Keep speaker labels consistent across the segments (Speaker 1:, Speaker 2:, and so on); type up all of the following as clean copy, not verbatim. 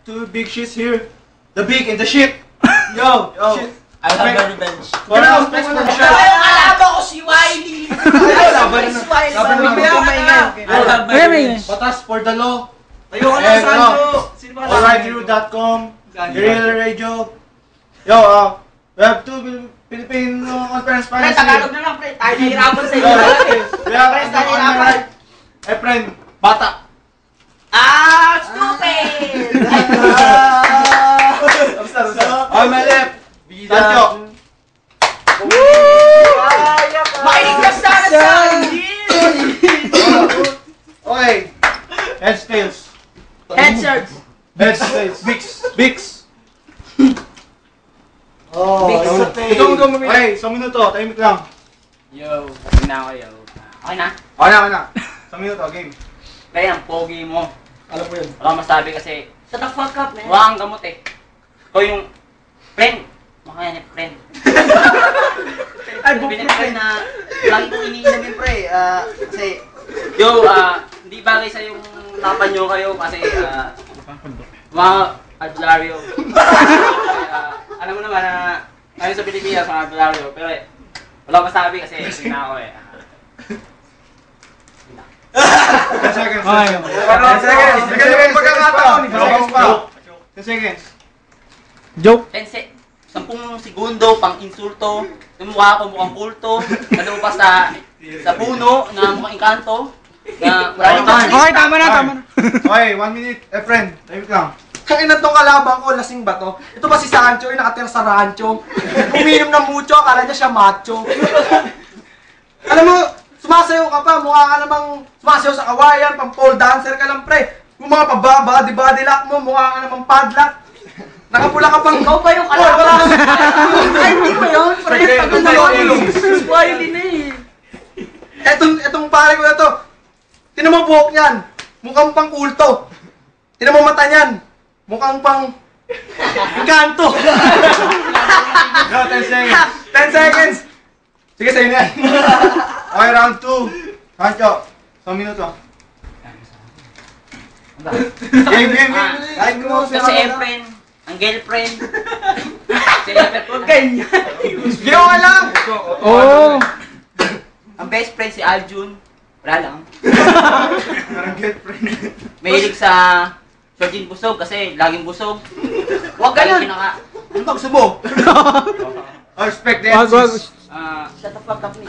Speaker 1: Two big shits here. The big and the shit. Yo. Shit.
Speaker 2: I have a revenge.
Speaker 3: Alaba ko si Wiley!
Speaker 1: Batas for the law.
Speaker 3: Ayoko na, Sancho!
Speaker 1: Alrightyou.com, Guerrilla Radio. Yo, we have two Philippine conference
Speaker 3: Pre,
Speaker 1: finals
Speaker 3: Tagalog
Speaker 1: here.
Speaker 3: na lang, pre. Tayo nahihirapan sa iyo.
Speaker 1: We have
Speaker 3: Pre,
Speaker 1: on
Speaker 3: tayo
Speaker 1: my
Speaker 3: nahihirapan.
Speaker 1: right, a friend, Bata.
Speaker 3: Stupid!
Speaker 1: On my left, Sancho.
Speaker 3: Makinig ka sana sa
Speaker 1: Okay, heads, tails.
Speaker 3: Headshots.
Speaker 1: Heads, tails. Bix.
Speaker 3: Bix sa tail.
Speaker 1: Okay, isang minuto, timing lang.
Speaker 2: Yo, na ako, yo.
Speaker 3: Okay na?
Speaker 1: Okay na. Isang minuto, game.
Speaker 2: Kaya ang pogi mo.
Speaker 1: Alam ko yun.
Speaker 2: Wala akong masabi kasi
Speaker 3: Shut the fuck up, man.
Speaker 2: wala kang gamot eh. Ikaw yung friend. Mukha yan eh, friend.
Speaker 3: Ay,
Speaker 2: Pinag-friend na
Speaker 3: lagi kong iniinom yun, pre. Kasi,
Speaker 2: yo, hindi bagay sa yung lapan nyo kayo kasi mga adlaryo. Alam mo naman na ngayon sa Pilipinas mga adlaryo, pero wala akong masabi kasi hindi na ako eh.
Speaker 1: 10 seconds. 10 seconds. Pagkakataon. 10 seconds.
Speaker 4: Joke.
Speaker 2: 10 segundo pang insulto. Yung mukha ko mukhang kulto. Nalupas sa puno na mukhang inkanto. Na wala nang time.
Speaker 4: Okay, tama na.
Speaker 1: Okay, 1 minute. Friend, timing lang.
Speaker 5: Kaya na tong kalaban ko, lasing ba to? Ito ba si Sancho, yung nakatira sa rancho? Uminom ng mucho, akala niya siya macho. Alam mo, sumasayaw ka pa, mukha ka namang sumasayaw sa kawayan, pang pole dancer ka lang, pre. Yung mga body lock mo, mukha ka namang padlock. Nakapula ka pang...
Speaker 3: ikaw ba yung kalaban? Ay, hindi ba yun, pre? Paganda yun. Wiley na eh.
Speaker 5: Etong pare ko na to, tinan mo buhok niyan, mukhang pang kulto. Tinan mo mata niyan, mukhang pang... Encanto.
Speaker 1: Yo, 10 seconds.
Speaker 5: 10 seconds. Sige, sa'yo na yan.
Speaker 1: Okay, round 2. Sancho, 1 minuto. Game.
Speaker 5: Like mo,
Speaker 2: Kasi friend, ang girlfriend. Si Efren po.
Speaker 3: Ganyan.
Speaker 5: Hindi ko alam.
Speaker 4: Oh.
Speaker 2: Ang best friend si Aljun. Wala lang.
Speaker 1: Parang girlfriend.
Speaker 2: Mahilig sa Shortin busog kasi laging busog.
Speaker 3: Huwag ganun.
Speaker 1: Ano ba gusto mo? Respect the
Speaker 4: Wag.
Speaker 1: MCs.
Speaker 3: Shut the fuck up, me.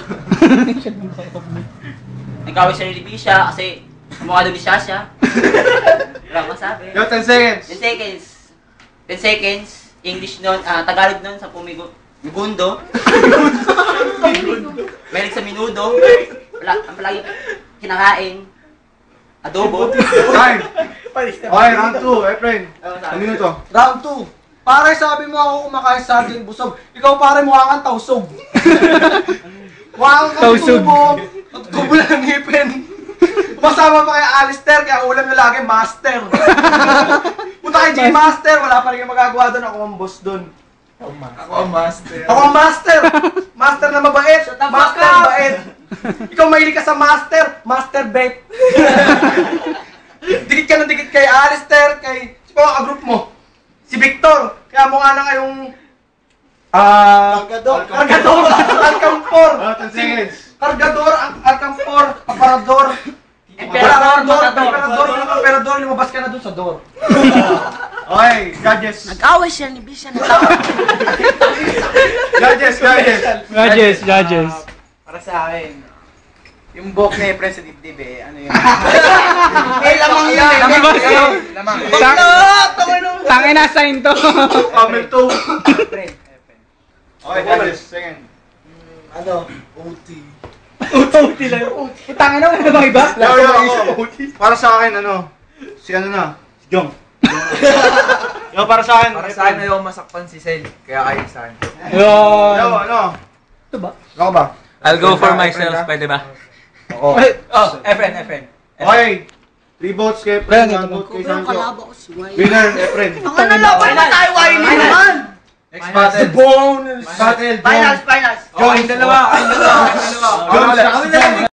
Speaker 2: Nagkawin sa Libisha kasi mukha doon ni Shasha. Wala akong masabi.
Speaker 1: Yo, 10 seconds.
Speaker 2: 10 seconds. 10 seconds. English nun, Tagalog nun sa Migundo. Mahilig sa minudo. Ang palagi kinakain. Adobo.
Speaker 1: Time. Okay, round 2. Friend, 1 minuto.
Speaker 5: Round 2. Pare, sabi mo ako kumakain sa ating busog. Ikaw pare, mukha kang tausog. Mukha kang
Speaker 4: Tausog.
Speaker 5: tubo. At kubo ng ngipin. Masama pa kay Alistair, kaya ulam nyo lagi, master. Punta kay G-Master, wala pa rin yung magagawa doon. Ako ang boss doon.
Speaker 1: Ako ang master.
Speaker 5: Ako ang master. Master na mabait.
Speaker 3: Shut the fuck
Speaker 5: Master
Speaker 3: up.
Speaker 5: bait. Ikaw mahilig ka sa master. Master bait. Dikit ka ng dikit kay Alistair, kay... Sino ka group mo? Si Victor. Kaya mukha na kayong...
Speaker 3: Cargador.
Speaker 5: Alcampor.
Speaker 1: 10 seconds.
Speaker 5: Cargador, Alcampor, Aparador. Emperador, lumabas ka na dun sa door.
Speaker 1: Okay, judges.
Speaker 3: Nag-away siya ni Bisha na tao.
Speaker 4: Judges.
Speaker 6: Para sa akin, yung buhok ni Efren sa dibdib eh, ano yun?
Speaker 5: Eh, lamang yan.
Speaker 6: Lamang.
Speaker 4: Tangin na sign to.
Speaker 1: Camel toe.
Speaker 6: Efren.
Speaker 1: Okay, judges. Second.
Speaker 5: OT.
Speaker 4: Tangin na, wala bang iba?
Speaker 1: Yo, ako. Para sa akin, si Jong. Yo, para sa akin.
Speaker 6: Para sa akin ayaw masakpan si Sel, kaya kayo sa akin.
Speaker 1: Yo,
Speaker 4: Yun.
Speaker 1: Ito ba? Ako ba?
Speaker 7: I'll go for myself, pwede ba?
Speaker 1: Oo.
Speaker 6: Efren.
Speaker 1: Okay. 3 votes kay Efren, 1 vote kay Sancho.
Speaker 3: Kalaban ko si Wiley.
Speaker 1: Winner, Efren.
Speaker 3: Ang ano laban na tayo, Wiley naman!
Speaker 1: Next battle. Battle.
Speaker 3: Finals!
Speaker 1: Kayong dalawa.
Speaker 5: Kami dalawa.